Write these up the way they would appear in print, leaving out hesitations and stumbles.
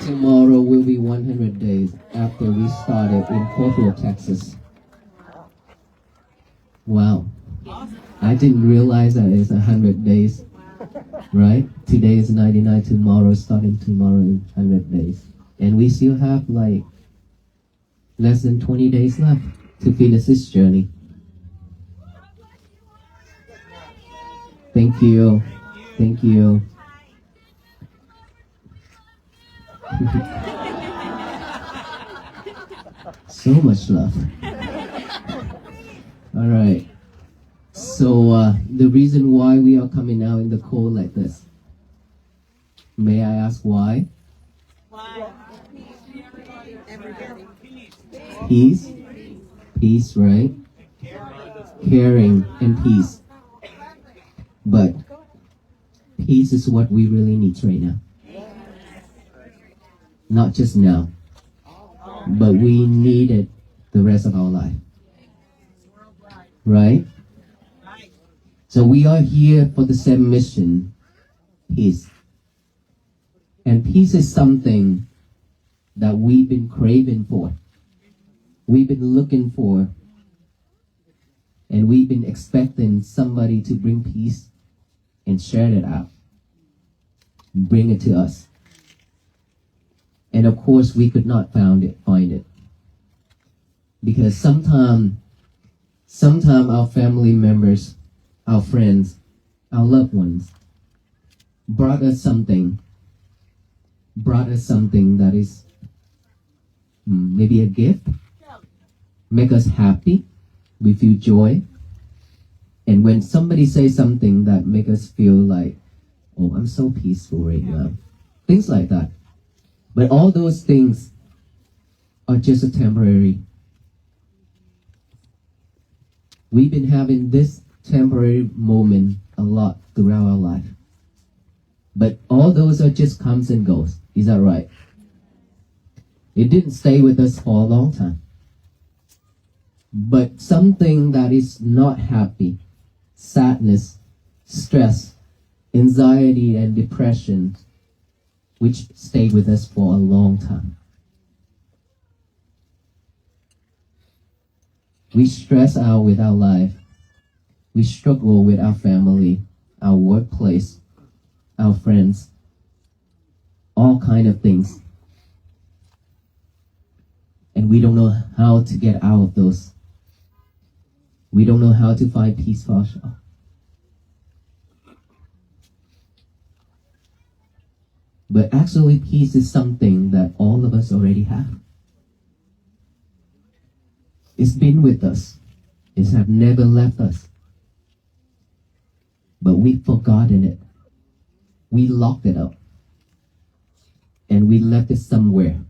Tomorrow will be 100 days after we started in Fort Worth, Texas. Wow. I didn't realize that it's 100 days, right? Today is 99, starting tomorrow is 100 days. And we still have like less than 20 days left to finish this journey. Thank you. Thank you. So much love. All right. So the reason why we are coming out in the cold like this, may I ask why? Why? Peace. Peace, right? Caring and peace. But peace is what we really need right now. Not just now, but we need it the rest of our life. Right? So we are here for the same mission, peace. And peace is something that we've been craving for. We've been looking for. And we've been expecting somebody to bring peace and share it out. Bring it to us. And of course, we could not find it. Because sometimes our family members, our friends, our loved ones brought us something that is maybe a gift, make us happy, we feel joy. And when somebody says something that make us feel like, oh, I'm so peaceful right now, things like that. But all those things are just a temporary. We've been having this temporary moment a lot throughout our life. But all those are just comes and goes. Is that right? It didn't stay with us for a long time. But something that is not happy, sadness, stress, anxiety, and depression, which stayed with us for a long time. We stress out with our life. We struggle with our family, our workplace, our friends, all kind of things. And we don't know how to get out of those. We don't know how to find peace for ourselves. But actually, peace is something that all of us already have. It's been with us. It has never left us. But we've forgotten it. We locked it up. And we left it somewhere.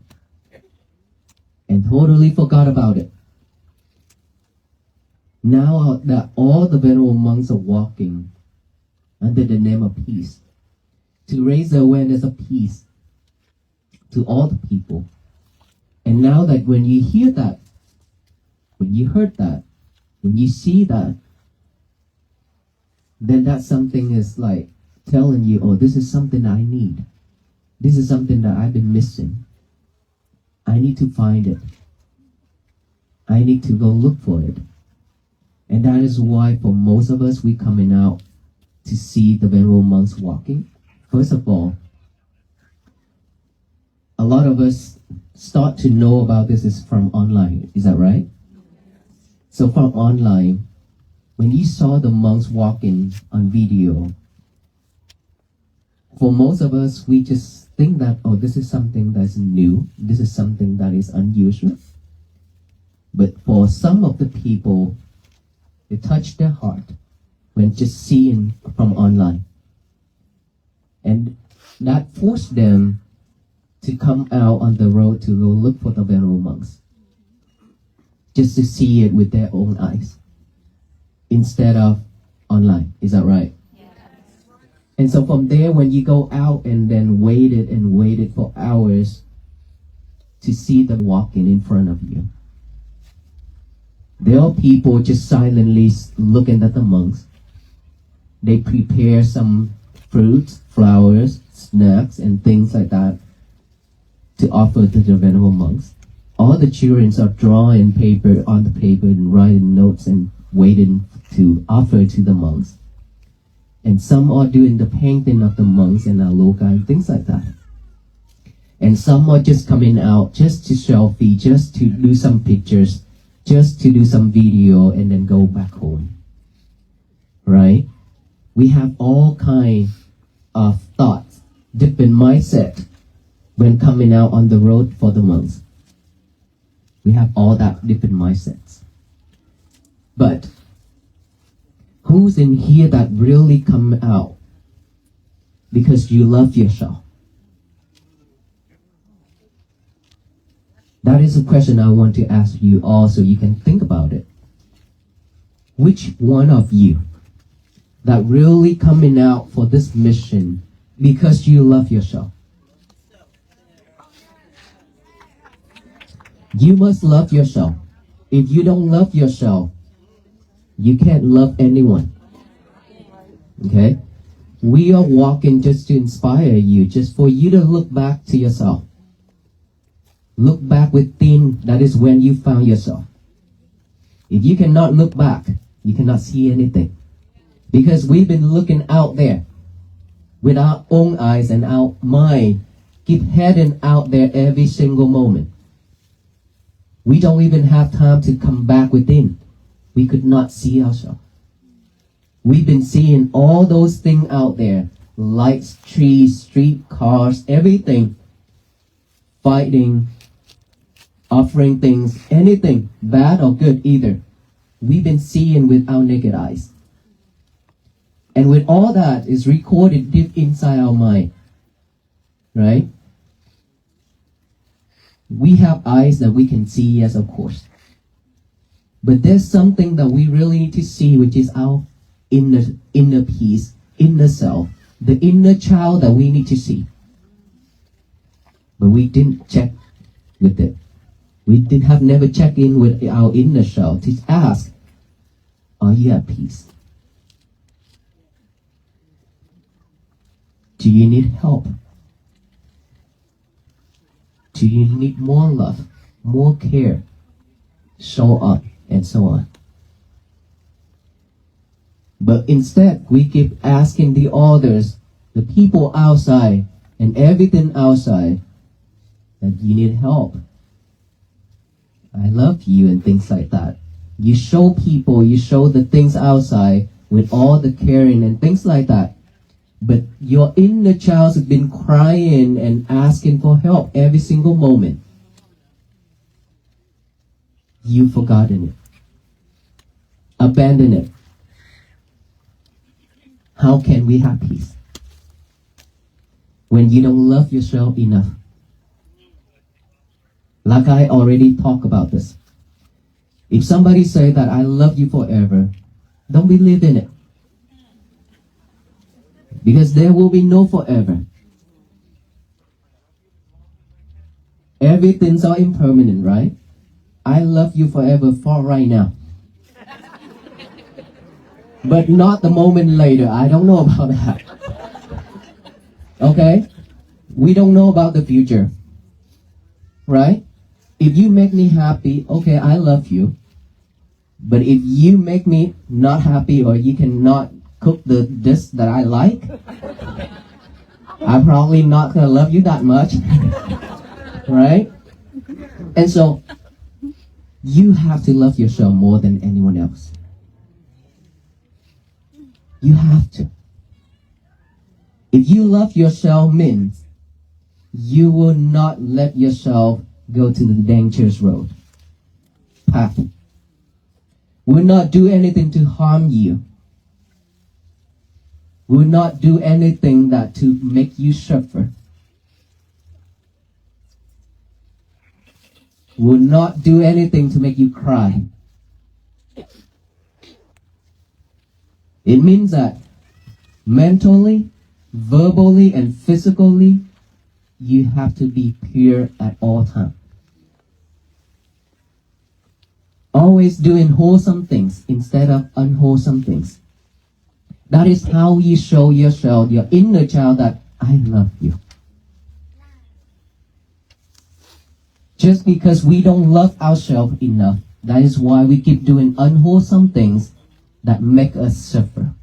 And totally forgot about it. Now that all the venerable monks are walking under the name of peace, to raise the awareness of peace to all the people. And now that when you hear that, when you heard that, when you see that, then that something is like telling you, oh, this is something I need. This is something that I've been missing. I need to find it. I need to go look for it. And that is why for most of us, we coming out to see the venerable monks walking. First of all, a lot of us start to know about this is from online. Is that right? So from online, when you saw the monks walking on video, for most of us, we just think that, oh, this is something that's new. This is something that is unusual. But for some of the people, it touched their heart when just seeing from online. And that forced them to come out on the road to go look for the venerable monks. Just to see it with their own eyes. Instead of online. Is that right? Yes. And so from there, when you go out and then waited for hours to see them walking in front of you. There are people just silently looking at the monks. They prepare some fruits, flowers, snacks, and things like that. to offer to the venerable monks. All the children are drawing paper on the paper and writing notes and waiting to offer to the monks. And some are doing the painting of the monks and aloka and things like that. And some are just coming out just to selfie, just to do some pictures, just to do some video and then go back home. Right? We have all kinds of thoughts, different mindset when coming out on the road for the monks. We have all that different mindsets. But who's in here that really come out because you love yourself? That is a question I want to ask you all so you can think about it. Which one of you that really coming out for this mission because you love yourself? You must love yourself. If you don't love yourself, you can't love anyone. Okay? We are walking just to inspire you, just for you to look back to yourself. Look back within, that is when you found yourself. If you cannot look back, you cannot see anything. Because we've been looking out there with our own eyes and our mind, keep heading out there every single moment. We don't even have time to come back within. We could not see ourselves. We've been seeing all those things out there, lights, trees, street, cars, everything, fighting, offering things, anything, bad or good either. We've been seeing with our naked eyes. And with all that is recorded deep inside our mind, right? We have eyes that we can see, yes, of course. But there's something that we really need to see, which is our inner peace, inner self, the inner child that we need to see. But we didn't check with it. We have never checked in with our inner self to ask, are you at peace? Do you need help? Do you need more love, more care, show up, and so on? But instead, we keep asking the others, the people outside, and everything outside, that you need help. I love you, and things like that. You show people, you show the things outside with all the caring and things like that. But your inner child has been crying and asking for help every single moment. You've forgotten it. Abandon it. How can we have peace when you don't love yourself enough? Like I already talked about this. If somebody say that I love you forever, don't believe in it. Because there will be no forever. Everything's all impermanent, right? I love you forever for right now. But not the moment later. I don't know about that. Okay? We don't know about the future. Right? If you make me happy, okay, I love you. But if you make me not happy or you cannot cook the dish that I like, I'm probably not gonna love you that much. Right? And so, you have to love yourself more than anyone else. You have to. If you love yourself means you will not let yourself go to the dangerous road, path. Will not do anything to harm you. Will not do anything that to make you suffer. Will not do anything to make you cry. It means that mentally, verbally, and physically, you have to be pure at all times. Always doing wholesome things instead of unwholesome things. That is how you show yourself, your inner child, that I love you. Just because we don't love ourselves enough, that is why we keep doing unwholesome things that make us suffer.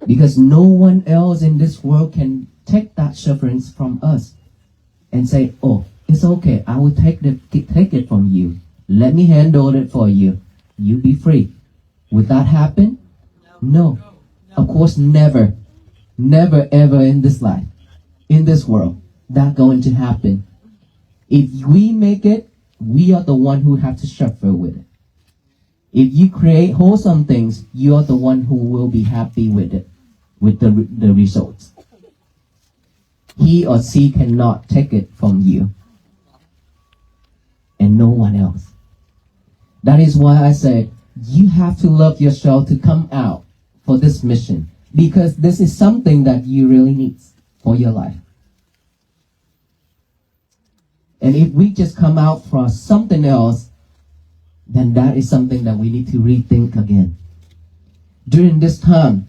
Because no one else in this world can take that sufferance from us and say, oh, it's okay, I will take it from you. Let me handle it for you. You be free. Would that happen? No. Of course, never. Never ever in this life, in this world, that going to happen. If we make it, we are the one who have to suffer with it. If you create wholesome things, you are the one who will be happy with it, with the results. He or she cannot take it from you, and no one else. That is why I said, you have to love yourself to come out for this mission, because this is something that you really need for your life. And if we just come out for something else, then that is something that we need to rethink again. During this time,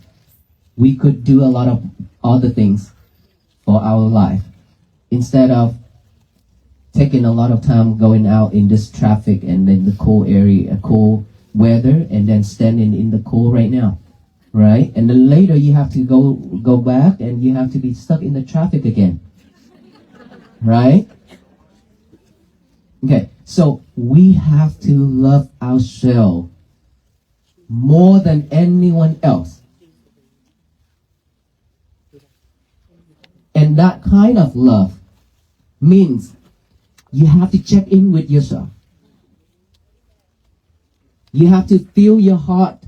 we could do a lot of other things for our life, instead of taking a lot of time going out in this traffic and then the cold area, cold weather, and then standing in the cold right now, right? And then later you have to go back and you have to be stuck in the traffic again, right? Okay, so we have to love ourselves more than anyone else. And that kind of love means you have to check in with yourself. You have to feel your heart.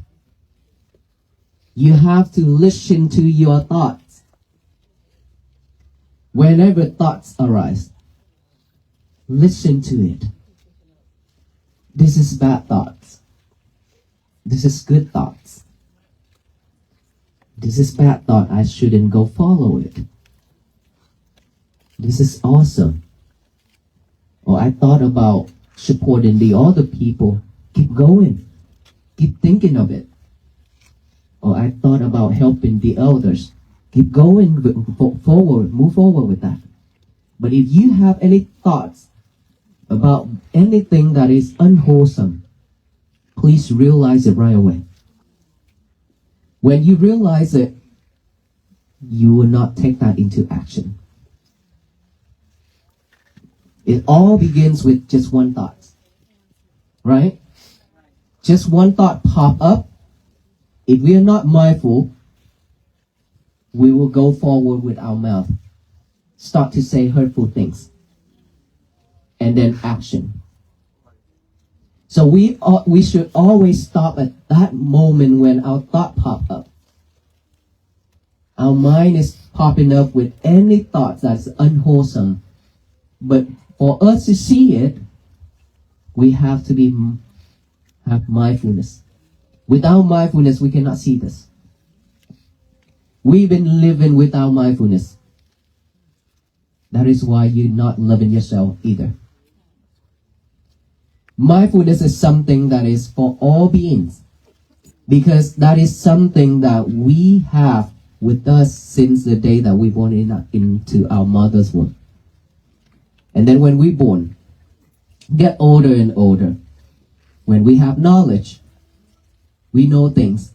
You have to listen to your thoughts. Whenever thoughts arise, listen to it. This is bad thoughts. This is good thoughts. This is bad thought. I shouldn't go follow it. This is awesome. Or I thought about supporting the other people. Keep going. Keep thinking of it. Or I thought about helping the elders. Keep going forward. Move forward with that. But if you have any thoughts about anything that is unwholesome, please realize it right away. When you realize it, you will not take that into action. It all begins with just one thought, right? Just one thought pop up. If we are not mindful, we will go forward with our mouth, start to say hurtful things, and then action. So we should always stop at that moment when our thought pop up. Our mind is popping up with any thoughts that's unwholesome. But for us to see it, we have to have mindfulness. Without mindfulness, we cannot see this. We've been living without mindfulness. That is why you're not loving yourself either. Mindfulness is something that is for all beings, because that is something that we have with us since the day that we born into our mother's womb. And then when we born, get older and older, when we have knowledge, we know things.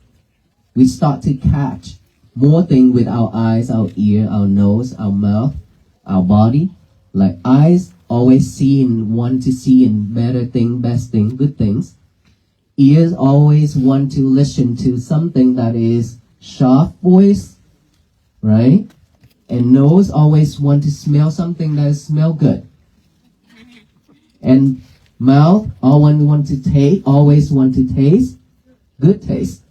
We start to catch more things with our eyes, our ear, our nose, our mouth, our body. Like eyes always see and want to see and better thing, best thing, good things. Ears always want to listen to something that is sharp voice, right? And nose always want to smell something that smell good. And mouth always want to taste good taste.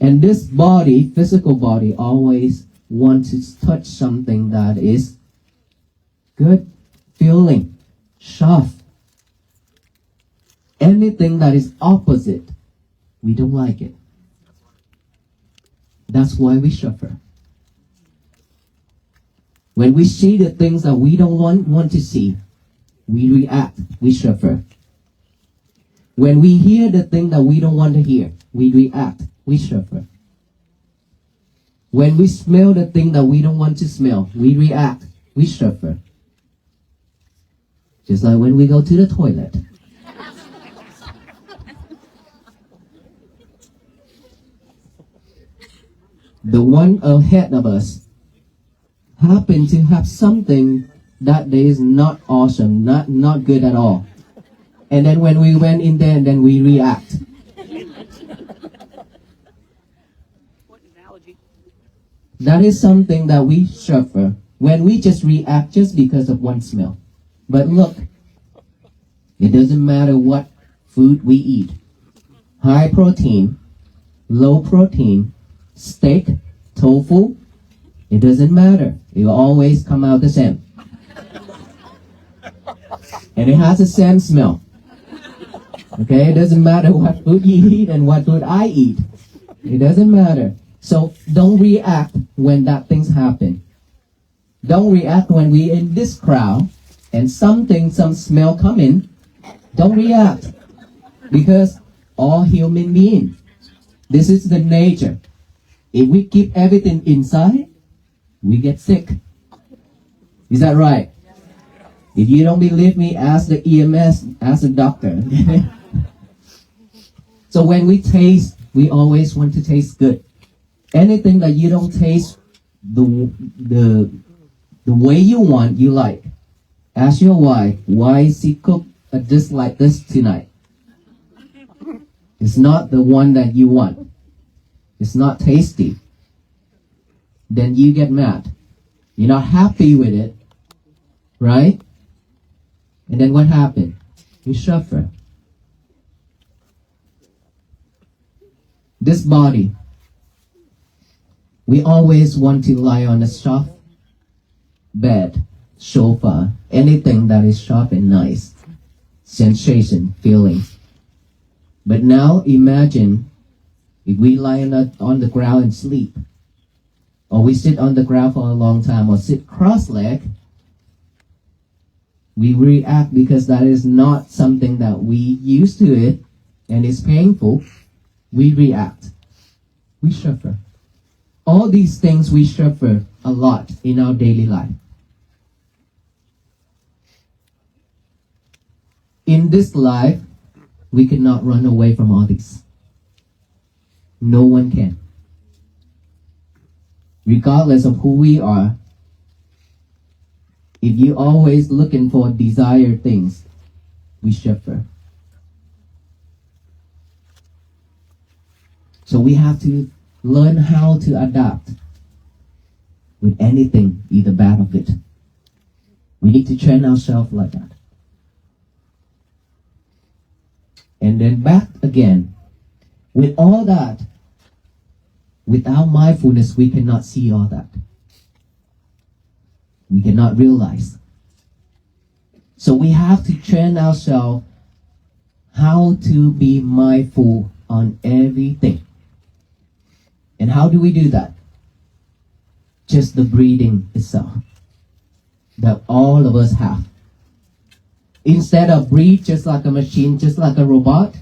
And this body, physical body, always want to touch something that is good feeling, sharp. Anything that is opposite, we don't like it. That's why we suffer. When we see the things that we don't want to see, we react, we suffer. When we hear the thing that we don't want to hear, we react, we suffer. When we smell the thing that we don't want to smell, we react, We suffer. Just like when we go to the toilet. The one ahead of us happen to have something that day is not awesome, not good at all. And then when we went in there, and then we react. That is something that we suffer when we just react just because of one smell. But look, it doesn't matter what food we eat. High protein, low protein, steak, tofu, it doesn't matter. It will always come out the same. And it has the same smell. Okay, it doesn't matter what food you eat and what food I eat. It doesn't matter. So don't react when that things happen. Don't react when we in this crowd and some smell come in. Don't react. Because all human beings, this is the nature. If we keep everything inside, we get sick. Is that right? If you don't believe me, ask the EMS, ask the doctor. So when we taste, we always want to taste good. Anything that you don't taste the way you want, you like. Ask your wife, why she cook a dish like this tonight? It's not the one that you want. It's not tasty. Then you get mad. You're not happy with it, right? And then what happened? You suffer. This body, we always want to lie on a soft bed, sofa, anything that is sharp and nice. Sensation, feeling. But now imagine if we lie on the ground and sleep, or we sit on the ground for a long time, or sit cross-legged, we react because that is not something that we used to it, and it's painful. We react. We suffer. All these things we suffer a lot in our daily life. In this life, we cannot run away from all this. No one can. Regardless of who we are, if you're always looking for desired things, we suffer. So we have to learn how to adapt with anything, either bad or good. We need to train ourselves like that. And then back again. With all that, without mindfulness, we cannot see all that. We cannot realize. So we have to train ourselves how to be mindful on everything. And how do we do that? Just the breathing itself that all of us have. Instead of breathe just like a machine, just like a robot,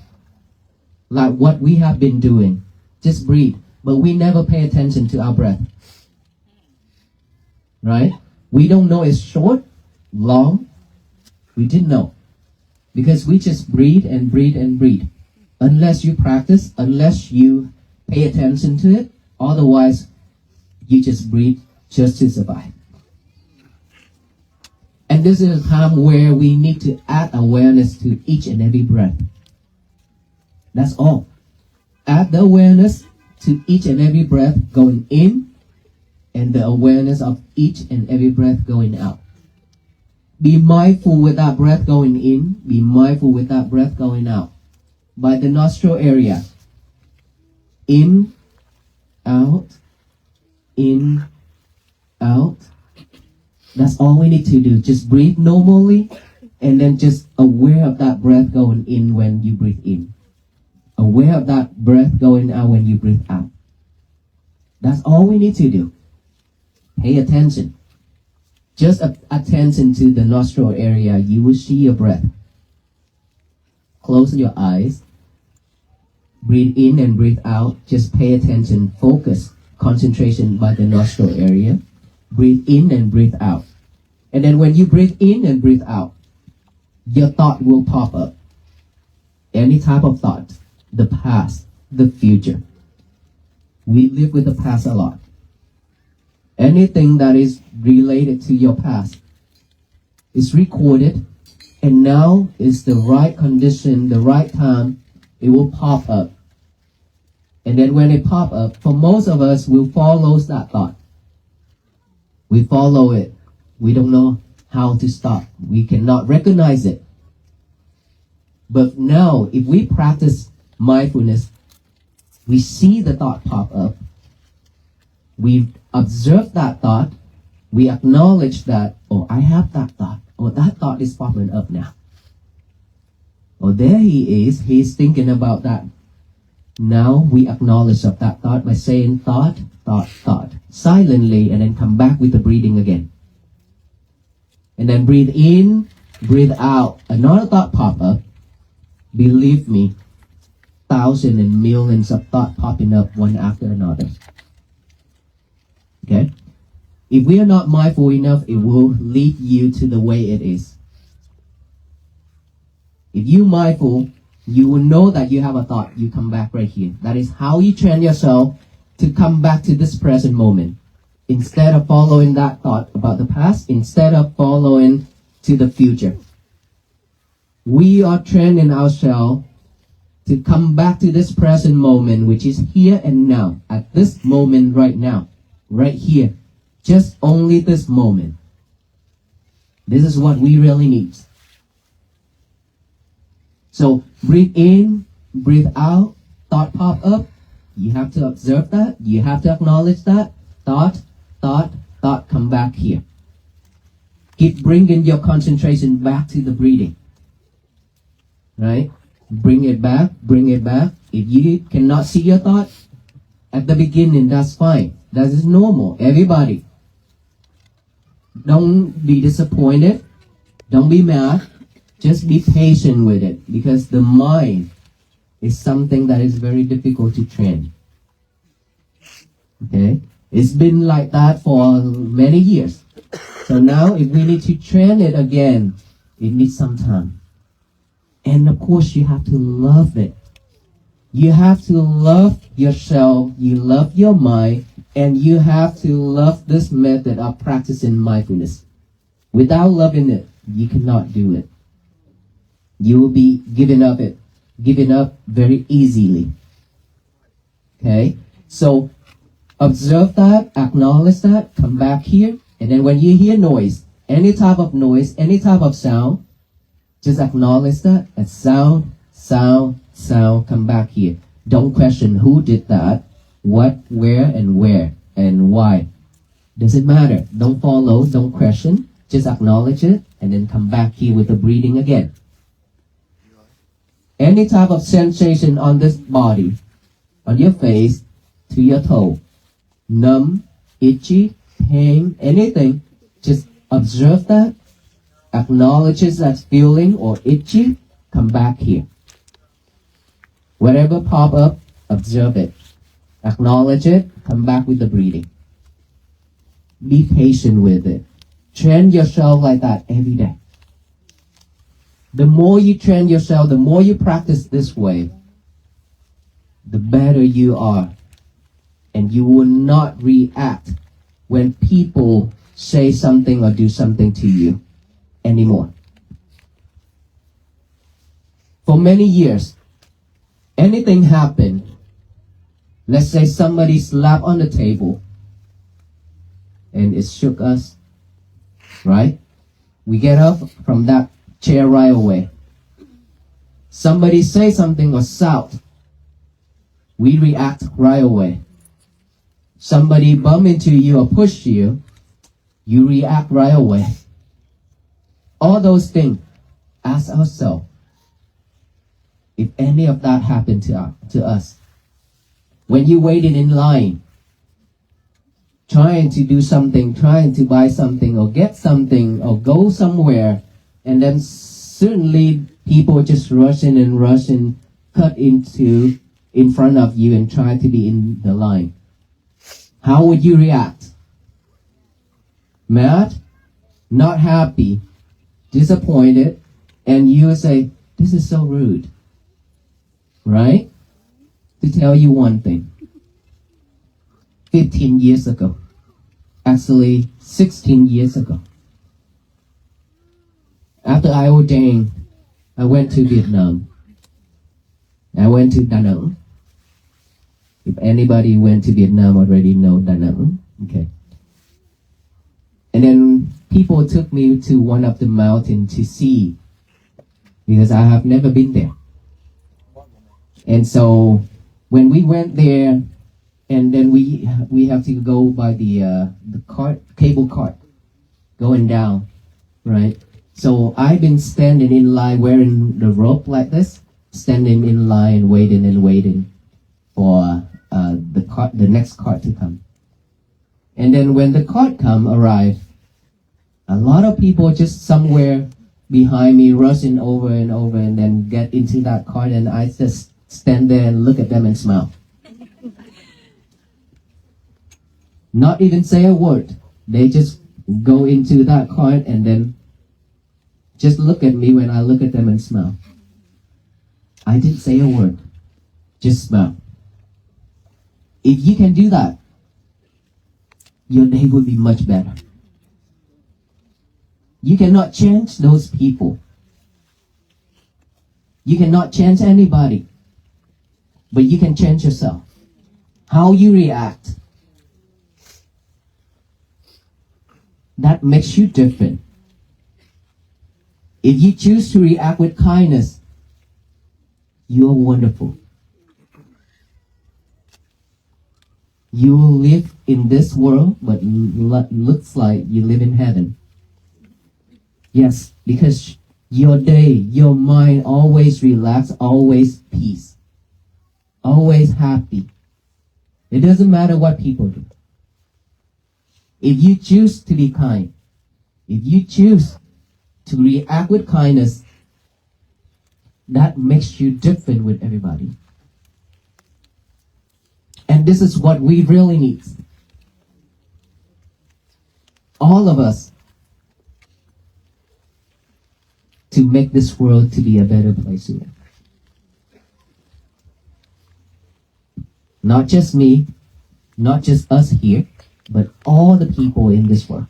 like what we have been doing, just breathe. But we never pay attention to our breath. Right? We don't know it's short, long. We didn't know. Because we just breathe and breathe and breathe. Unless you practice, unless you pay attention to it, otherwise you just breathe just to survive. And this is a time where we need to add awareness to each and every breath. That's all. Add the awareness to each and every breath going in, and the awareness of each and every breath going out. Be mindful with that breath going in. Be mindful with that breath going out. By the nostril area. In, out, in, out. That's all we need to do. Just breathe normally, and then just aware of that breath going in when you breathe in. Aware of that breath going out when you breathe out. That's all we need to do. Pay attention. Just attention to the nostril area. You will see your breath. Close your eyes. Breathe in and breathe out. Just pay attention. Focus. Concentration by the nostril area. Breathe in and breathe out. And then when you breathe in and breathe out, your thought will pop up. Any type of thought, the past, the future. We live with the past a lot. Anything that is related to your past is recorded, and now is the right condition, the right time, it will pop up. And then when it pop up, for most of us, we'll follow that thought. We follow it. We don't know how to stop. We cannot recognize it. But now, if we practice mindfulness, we see the thought pop up. We observe that thought. We acknowledge that, oh, I have that thought. Oh, that thought is popping up now. Oh, there he is. He's thinking about that. Now we acknowledge of that thought by saying thought, thought, thought. Silently, and then come back with the breathing again. And then breathe in, breathe out. Another thought pop up. Believe me, thousands and millions of thoughts popping up one after another. Okay? If we are not mindful enough, it will lead you to the way it is. If you're mindful, you will know that you have a thought. You come back right here. That is how you train yourself to come back to this present moment. Instead of following that thought about the past, instead of following to the future. We are training ourselves to come back to this present moment, which is here and now, at this moment right now, right here. Just only this moment. This is what we really need. So breathe in, breathe out, thought pop up. You have to observe that. You have to acknowledge that. Thought, thought, thought, come back here. Keep bringing your concentration back to the breathing. Right? Bring it back, bring it back. If you cannot see your thought at the beginning, that's fine. That is normal. Everybody. Don't be disappointed. Don't be mad. Just be patient with it, because the mind is something that is very difficult to train. Okay? It's been like that for many years. So now if we need to train it again, it needs some time. And of course you have to love it. You have to love yourself, you love your mind, and you have to love this method of practicing mindfulness. Without loving it, you cannot do it. You will be giving up very easily. Okay? So observe that, acknowledge that, come back here, and then when you hear noise, any type of sound, just acknowledge that as sound, come back here. Don't question who did that, what, where, and why. Doesn't matter. Don't follow, don't question, just acknowledge it, and then come back here with the breathing again. Any type of sensation on this body, on your face, to your toe, numb, itchy, pain, anything, just observe that, acknowledges that feeling or itchy, come back here. Whatever pop up, observe it. Acknowledge it, come back with the breathing. Be patient with it. Train yourself like that every day. The more you train yourself, the more you practice this way, the better you are. And you will not react when people say something or do something to you anymore. For many years, anything happened, let's say somebody slapped on the table and it shook us, right? We get up from that chair right away. Somebody say something or shout, we react right away. Somebody bump into you or push you, you react right away. All those things, ask ourselves, if any of that happened to us. When you waited in line, trying to do something, trying to buy something or get something or go somewhere, and then suddenly people just rushing, cut into in front of you and try to be in the line. How would you react? Mad? not happy, disappointed, and you say, this is so rude. Right? To tell you one thing. 15 years ago, actually 16 years ago, after I ordained, I went to Vietnam. I went to Da Nang. If anybody went to Vietnam already know Da Nang. Okay. And then people took me to one of the mountains to see, because I have never been there. And so when we went there, and then we have to go by the cable cart, going down, right? So I've been standing in line wearing the rope like this, standing in line, waiting for the next cart to come. And then when the cart arrived, a lot of people just somewhere behind me rushing over and then get into that cart, and I just stand there and look at them and smile. Not even say a word. They just go into that cart and then just look at me when I look at them and smile. I didn't say a word. Just smile. If you can do that, your day will be much better. You cannot change those people. You cannot change anybody. But you can change yourself. How you react. That makes you different. If you choose to react with kindness, you are wonderful. You will live in this world, but looks like you live in heaven. Yes, because your day, your mind always relaxed, always peace, always happy. It doesn't matter what people do. If you choose to be kind, if you choose to react with kindness, that makes you different with everybody. And this is what we really need. All of us, to make this world to be a better place to live. Not just me, not just us here, but all the people in this world.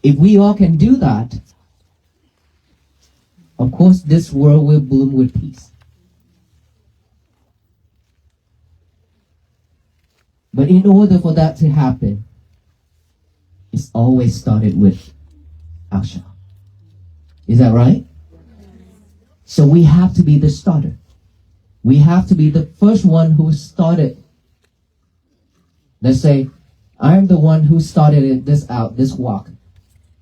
If we all can do that, of course this world will bloom with peace. But in order for that to happen, it's always started with action. Is that right? So we have to be the starter. We have to be the first one who started. Let's say, I am the one who started this walk.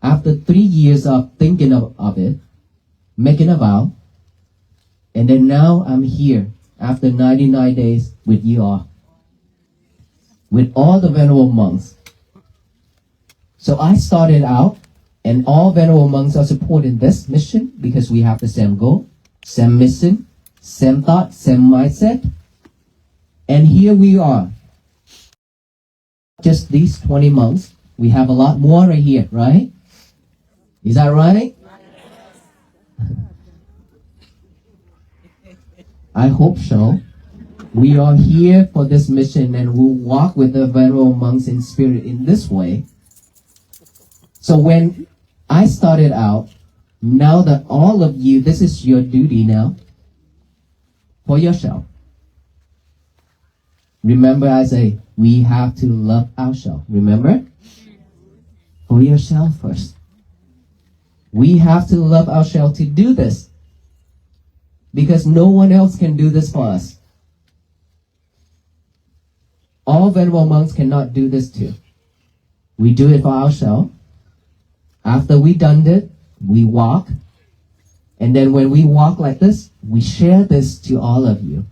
After 3 years of thinking of it, making a vow, and then now I'm here after 99 days with you all. With all the Venerable monks. So I started out, and all Venerable monks are supporting this mission because we have the same goal, same mission, same thought, same mindset. And here we are. Just these 20 monks. We have a lot more right here, right? Is that right? I hope so. We are here for this mission and we'll walk with the Venerable monks in spirit in this way. So when I started out, now that all of you, this is your duty now for yourself. Remember I say, we have to love ourselves. Remember? For yourself first. We have to love ourselves to do this. Because no one else can do this for us. All Venerable monks cannot do this too. We do it for ourselves. After we done it, we walk. And then when we walk like this, we share this to all of you.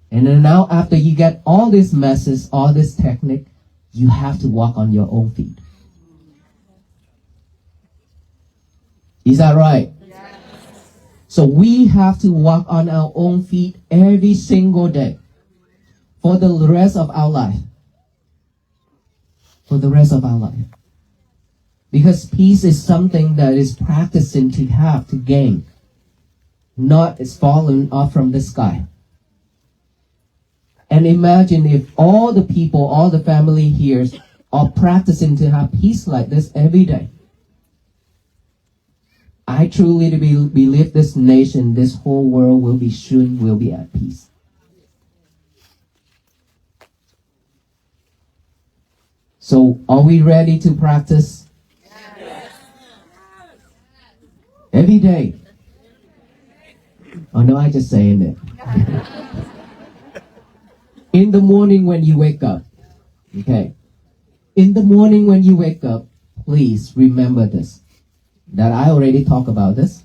And then now after you get all this message, all this technique, you have to walk on your own feet. Is that right? Yes. So we have to walk on our own feet every single day. For the rest of our life. For the rest of our life. Because peace is something that is practicing to have, to gain. Not it's fallen off from the sky. And imagine if all the people, all the family here are practicing to have peace like this every day. I truly believe this nation, this whole world will be at peace. So are we ready to practice? Yes. Every day. Oh no, I just saying it. In the morning when you wake up, okay? In the morning when you wake up, please remember this, that I already talked about this.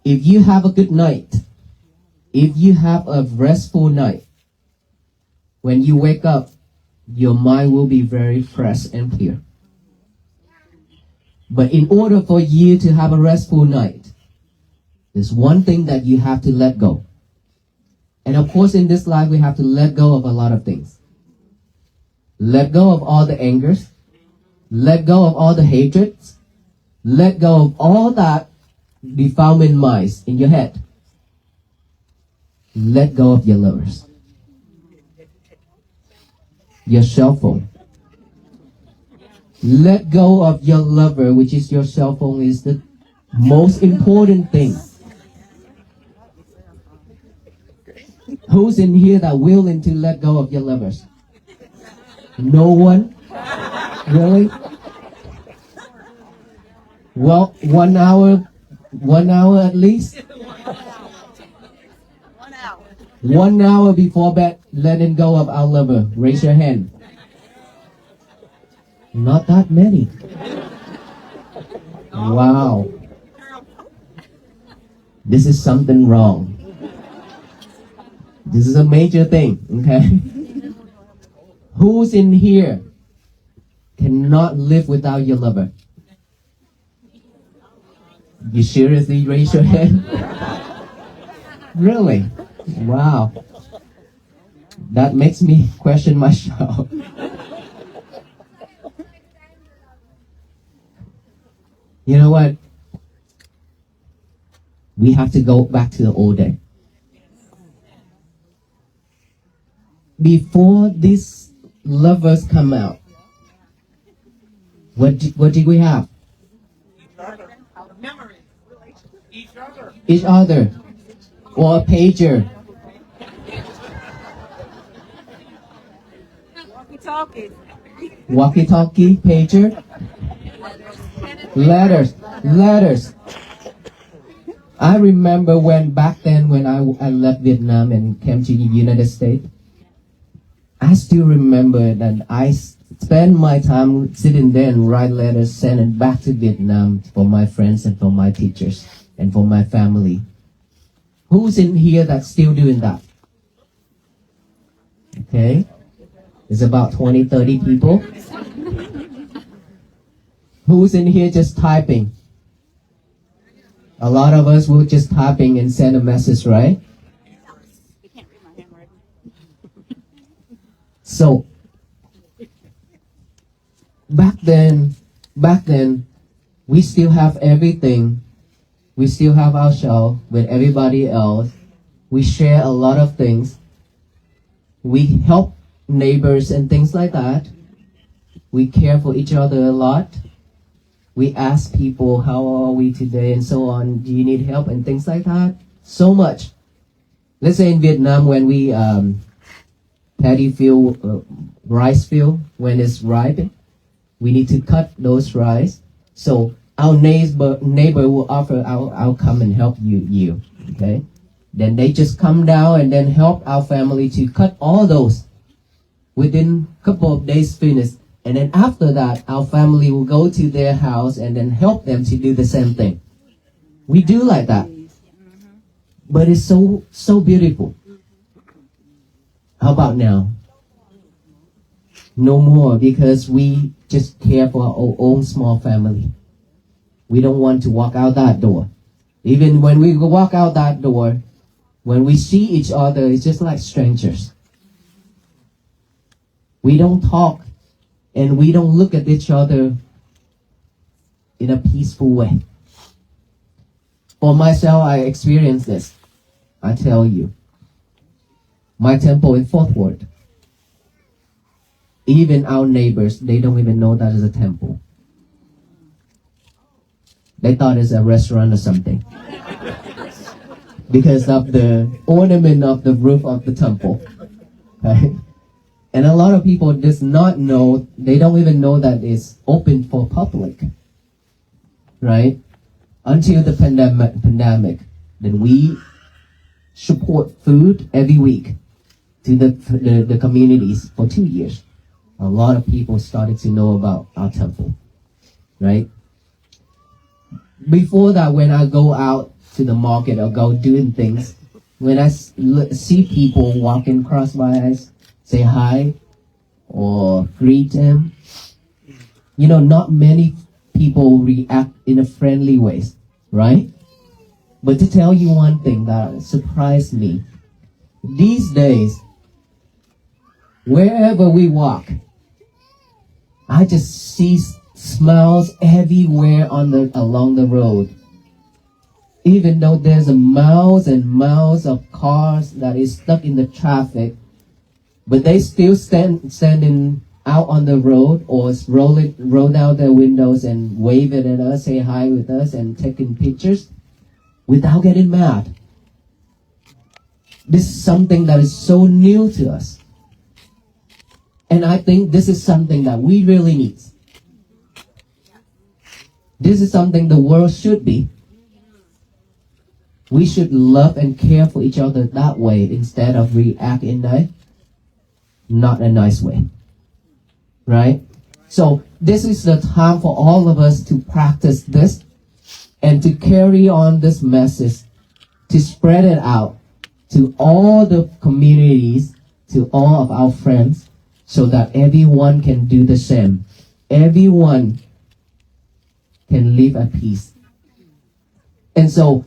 If you have a good night, if you have a restful night, when you wake up, your mind will be very fresh and clear. But in order for you to have a restful night, there's one thing that you have to let go. And of course, in this life, we have to let go of a lot of things. Let go of all the angers. Let go of all the hatreds. Let go of all that defilement minds in your head. Let go of your lovers. Your cell phone. Let go of your lover, which is your cell phone, is the most important thing. Who's in here that willing to let go of your lovers? No one? Really? Well, 1 hour at least? 1 hour before bed, letting go of our lover. Raise your hand. Not that many. Wow. This is something wrong. This is a major thing, okay? Who's in here cannot live without your lover? You seriously raise your hand? Really? Wow. That makes me question myself. You know what? We have to go back to the old day. Before these lovers come out, what did we have? Each other. Or a pager. Walkie-talkie, pager. Letters. I remember back then when I left Vietnam and came to the United States, I still remember that I spent my time sitting there and write letters, sending back to Vietnam for my friends and for my teachers and for my family. Who's in here that's still doing that? Okay. It's about 20, 30 people. Who's in here just typing? A lot of us will just typing and send a message, right? So, back then, we still have everything. We still have our show with everybody else. We share a lot of things. We help neighbors and things like that. We care for each other a lot. We ask people, how are we today and so on. Do you need help and things like that? So much. Let's say in Vietnam when we paddy field, rice field, when it's ripe, we need to cut those rice. So our neighbor will offer, I'll come and help you, okay? Then they just come down and then help our family to cut all those. Within a couple of days finish. And then after that, our family will go to their house and then help them to do the same thing. We do like that. But it's so beautiful. How about now? No more, because we just care for our own small family. We don't want to walk out that door. Even when we walk out that door, when we see each other, it's just like strangers. We don't talk and we don't look at each other in a peaceful way. For myself, I experienced this. I tell you, my temple in Fourth Ward, even our neighbors, they don't even know that is a temple. They thought it's a restaurant or something because of the ornament of the roof of the temple. Right? And a lot of people does not know, they don't even know that it's open for public. Right? Until the pandemic, then we support food every week to the communities for 2 years. A lot of people started to know about our temple, right? Before that, when I go out to the market or go doing things, when I see people walking across my eyes, say hi or greet them, not many people react in a friendly way, right? But to tell you one thing that surprised me, these days, wherever we walk, I just see smiles everywhere along the road. Even though there's miles and miles of cars that is stuck in the traffic, but they still standing out on the road or roll down their windows and wave it at us, say hi with us, and taking pictures without getting mad. This is something that is so new to us. And I think this is something that we really need. This is something the world should be. We should love and care for each other that way instead of react in not a nice way. Right? So this is the time for all of us to practice this and to carry on this message, to spread it out to all the communities, to all of our friends, so that everyone can do the same. Everyone can live at peace. And so,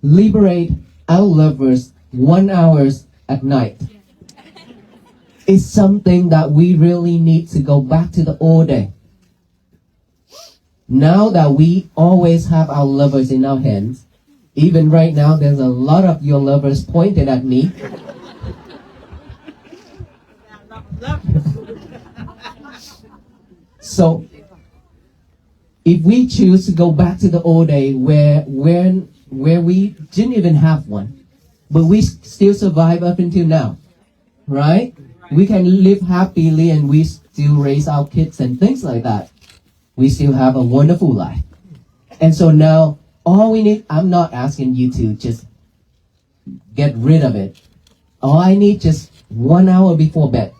liberate our lovers 1 hour at night. It's something that we really need to go back to the old day. Now that we always have our lovers in our hands, even right now, there's a lot of your lovers pointed at me. So, if we choose to go back to the old day where we didn't even have one, but we still survive up until now, right? We can live happily and we still raise our kids and things like that. We still have a wonderful life. And so now, all we need, I'm not asking you to just get rid of it. All I need just 1 hour before bed.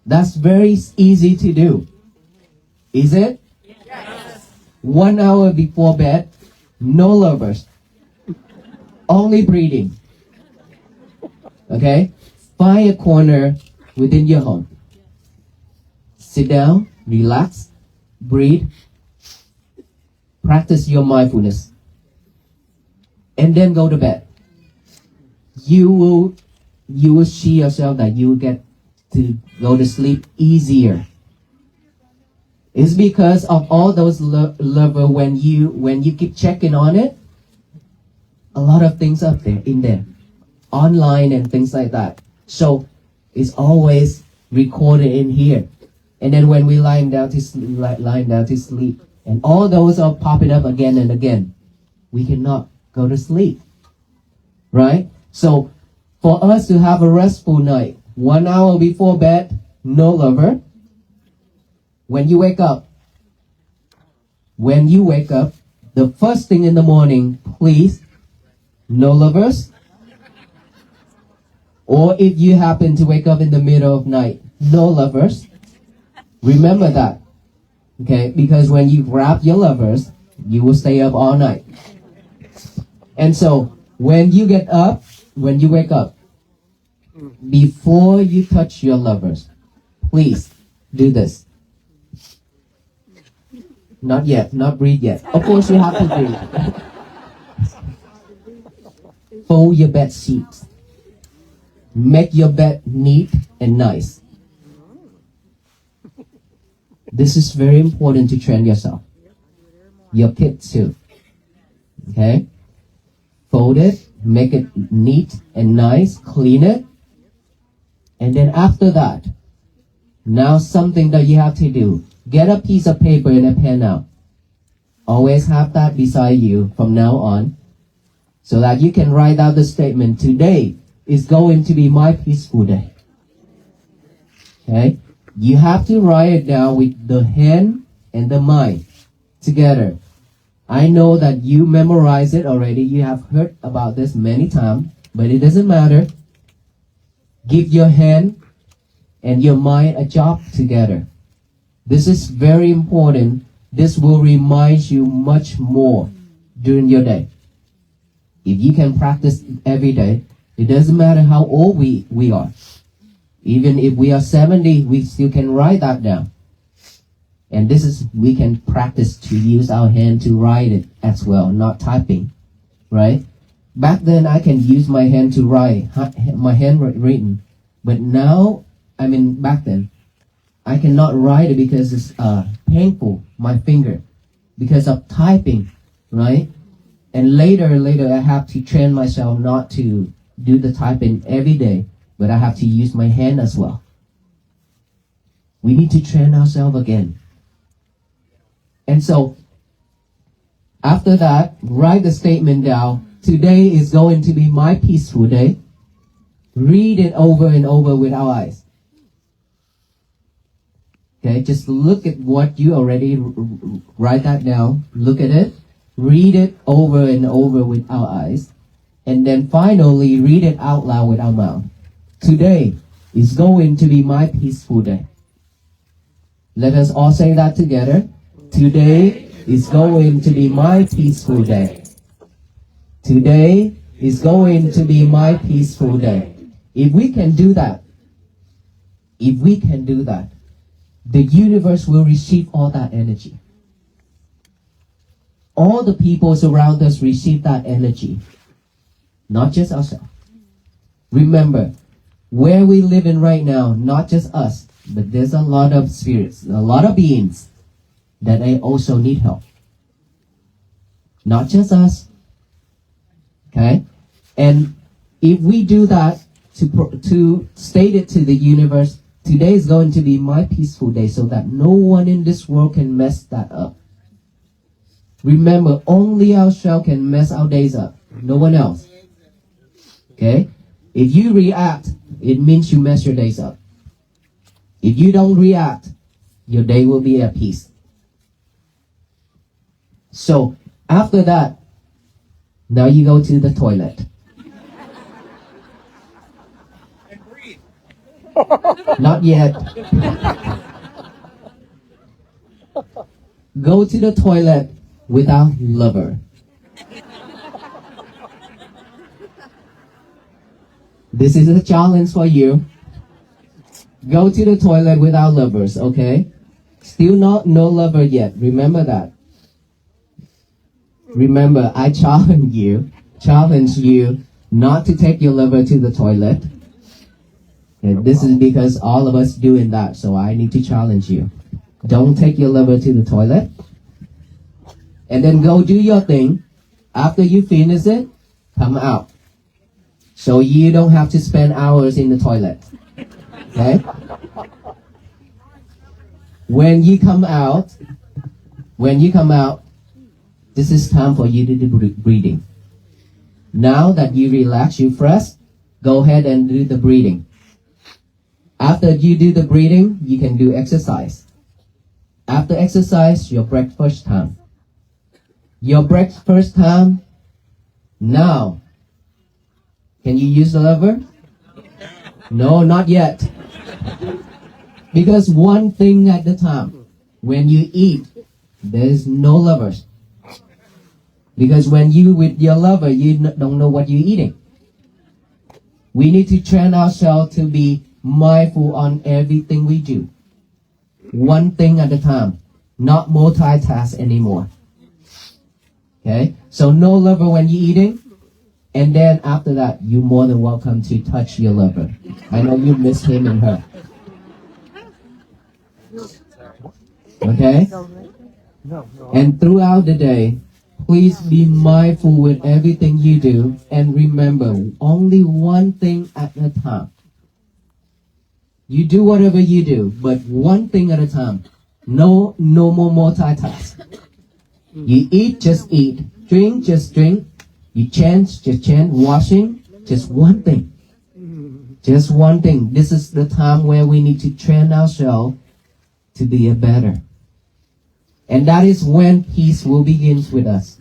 That's very easy to do. Is it? Yes. 1 hour before bed, no lovers. Only breathing. Okay? Find a corner within your home. Sit down, relax, breathe, practice your mindfulness, and then go to bed. You will see yourself that you will get to go to sleep easier. It's because of all those lover when you keep checking on it, a lot of things up there in there, online and things like that. So it's always recorded in here. And then when we lying down to sleep, and all those are popping up again and again, we cannot go to sleep, right? So for us to have a restful night, 1 hour before bed, no lover. When you wake up, the first thing in the morning, please, no lovers. Or if you happen to wake up in the middle of night, no lovers. Remember that, okay? Because when you grab your lovers, you will stay up all night. And so when you wake up, before you touch your lovers, please do this. Not yet, not breathe yet. Of course you have to breathe. Fold your bed sheets. Make your bed neat and nice. This is very important to train yourself. Your kids too. Okay? Fold it, make it neat and nice, clean it. And then after that, now something that you have to do. Get a piece of paper and a pen out. Always have that beside you from now on, so that you can write out the statement, today is going to be my peaceful day. Okay? You have to write it down with the hand and the mind together. I know that you memorize it already. You have heard about this many times, but it doesn't matter. Give your hand and your mind a job together. This is very important. This will remind you much more during your day. If you can practice every day, it doesn't matter how old we are. Even if we are 70, we still can write that down. And this is, we can practice to use our hand to write it as well, not typing, right? Back then, I can use my hand to write, my handwritten. But now, back then, I cannot write it because it's painful, my finger, because of typing, right? And later, I have to train myself not to do the typing every day, but I have to use my hand as well. We need to train ourselves again. And so, after that, write the statement down. Today is going to be my peaceful day. Read it over and over with our eyes. Okay, just look at what you already write that down. Look at it. Read it over and over with our eyes. And then finally, read it out loud with our mouth. Today is going to be my peaceful day. Let us all say that together. Today is going to be my peaceful day. Today is going to be my peaceful day. If we can do that, the universe will receive all that energy. All the people around us receive that energy, not just ourselves. Remember, where we live in right now, not just us, but there's a lot of spirits, a lot of beings that they also need help. Not just us. Okay? And if we do that, to state it to the universe, today is going to be my peaceful day, so that no one in this world can mess that up. Remember, only ourselves can mess our days up. No one else. Okay? If you react, it means you mess your days up. If you don't react, your day will be at peace. So, after that, now you go to the toilet. Not yet. Go to the toilet without lover. This is a challenge for you. Go to the toilet without lovers, okay? Still no lover yet. Remember that. Remember, I challenge you not to take your lover to the toilet. And this is because all of us doing that, so I need to challenge you. Don't take your lover to the toilet. And then go do your thing. After you finish it, come out. So you don't have to spend hours in the toilet. Okay? When you come out, this is time for you to do breathing. Now that you relax, you fresh, go ahead and do the breathing. After you do the breathing, you can do exercise. After exercise, your breakfast time. Your breakfast time, now. Can you use the lever? No, not yet. Because one thing at a time. When you eat, there's no levers. Because when you with your lover, you don't know what you're eating. We need to train ourselves to be mindful on everything we do. One thing at a time, not multitask anymore. Okay? So no lover when you're eating, and then after that, you're more than welcome to touch your lover. I know you miss him and her. Okay? And throughout the day, please be mindful with everything you do and remember only one thing at a time. You do whatever you do, but one thing at a time. No more multitask. You eat, just eat. Drink, just drink. You chant, just chant. Washing, just one thing. Just one thing. This is the time where we need to train ourselves to be a better. And that is when peace will begin with us.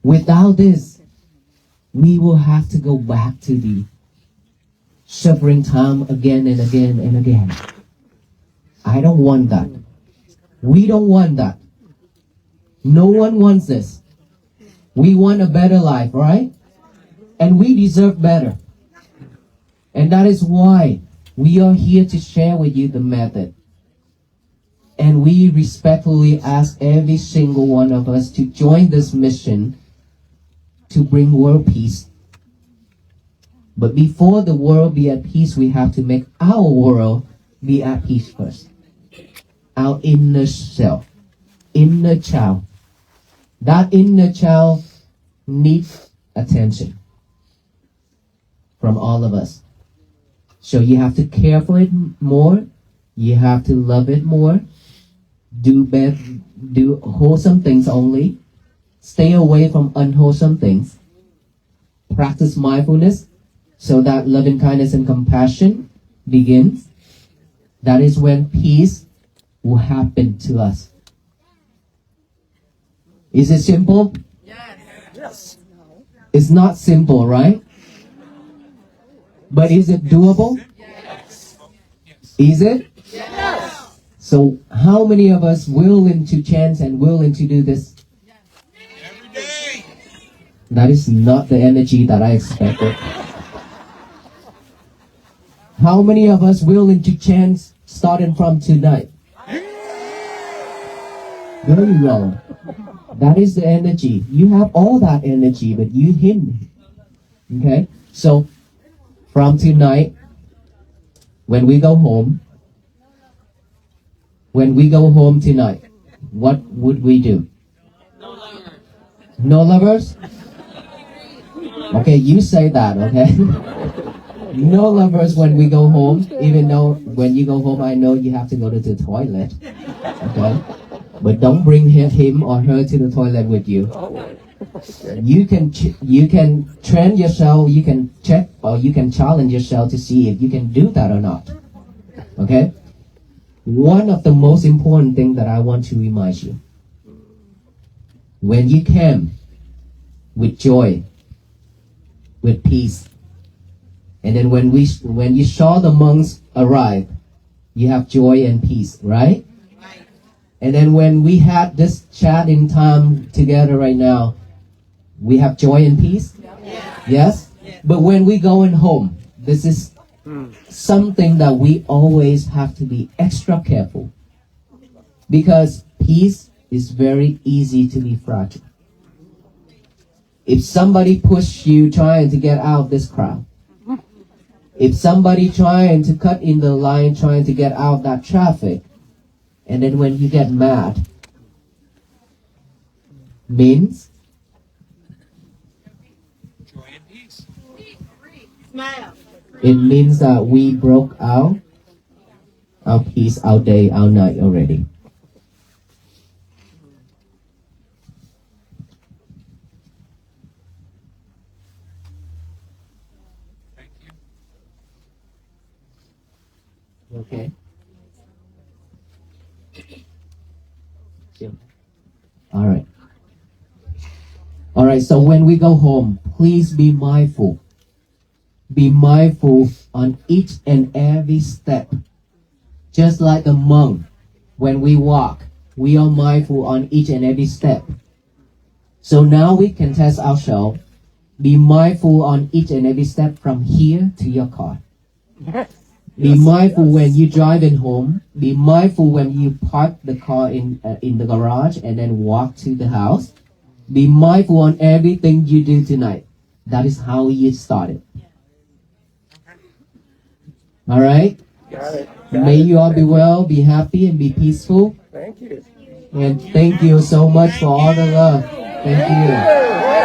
Without this, we will have to go back to the suffering time again and again and again. I don't want that. We don't want that. No one wants this. We want a better life, right? And we deserve better. And that is why we are here to share with you the method. And we respectfully ask every single one of us to join this mission to bring world peace. But before the world be at peace, we have to make our world be at peace first. Our inner self, inner child. That inner child needs attention from all of us. So you have to care for it more. You have to love it more. Do wholesome things only. Stay away from unwholesome things. Practice mindfulness so that loving kindness and compassion begins. That is when peace will happen to us. Is it simple? Yes. It's not simple, right? But is it doable? Is it? Yes. So how many of us willing to chant and willing to do this? Every day. That is not the energy that I expected. How many of us willing to chant starting from tonight? Very well. That is the energy. You have all that energy, but you hidden. Okay? So, from tonight, when we go home tonight, what would we do? No lovers? Okay, you say that, okay? No lovers when we go home, even though when you go home, I know you have to go to the toilet. Okay? But don't bring him or her to the toilet with you. You can train yourself, you can check or you can challenge yourself to see if you can do that or not. Okay? One of the most important things that I want to remind you. When you came with joy, with peace, and then when you saw the monks arrive, you have joy and peace, right? And then when we had this chat in time together right now, we have joy and peace? Yes? But when we going home, this is something that we always have to be extra careful. Because peace is very easy to be fragile. If somebody push you trying to get out of this crowd, if somebody trying to cut in the line, trying to get out of that traffic, and then when you get mad, means Joy and peace. Smile. it means that we broke our peace, our day, our night already. Thank you. Okay. All right. All right. So when we go home, please be mindful. Be mindful on each and every step. Just like the monk, when we walk, we are mindful on each and every step. So now we can test ourselves. Be mindful on each and every step from here to your car. Be mindful when you're driving home. Be mindful when you park the car in the garage and then walk to the house. Be mindful on everything you do tonight. That is how you started. All right? May you all be well, be happy, and be peaceful. Thank you. And thank you so much for all the love. Thank you.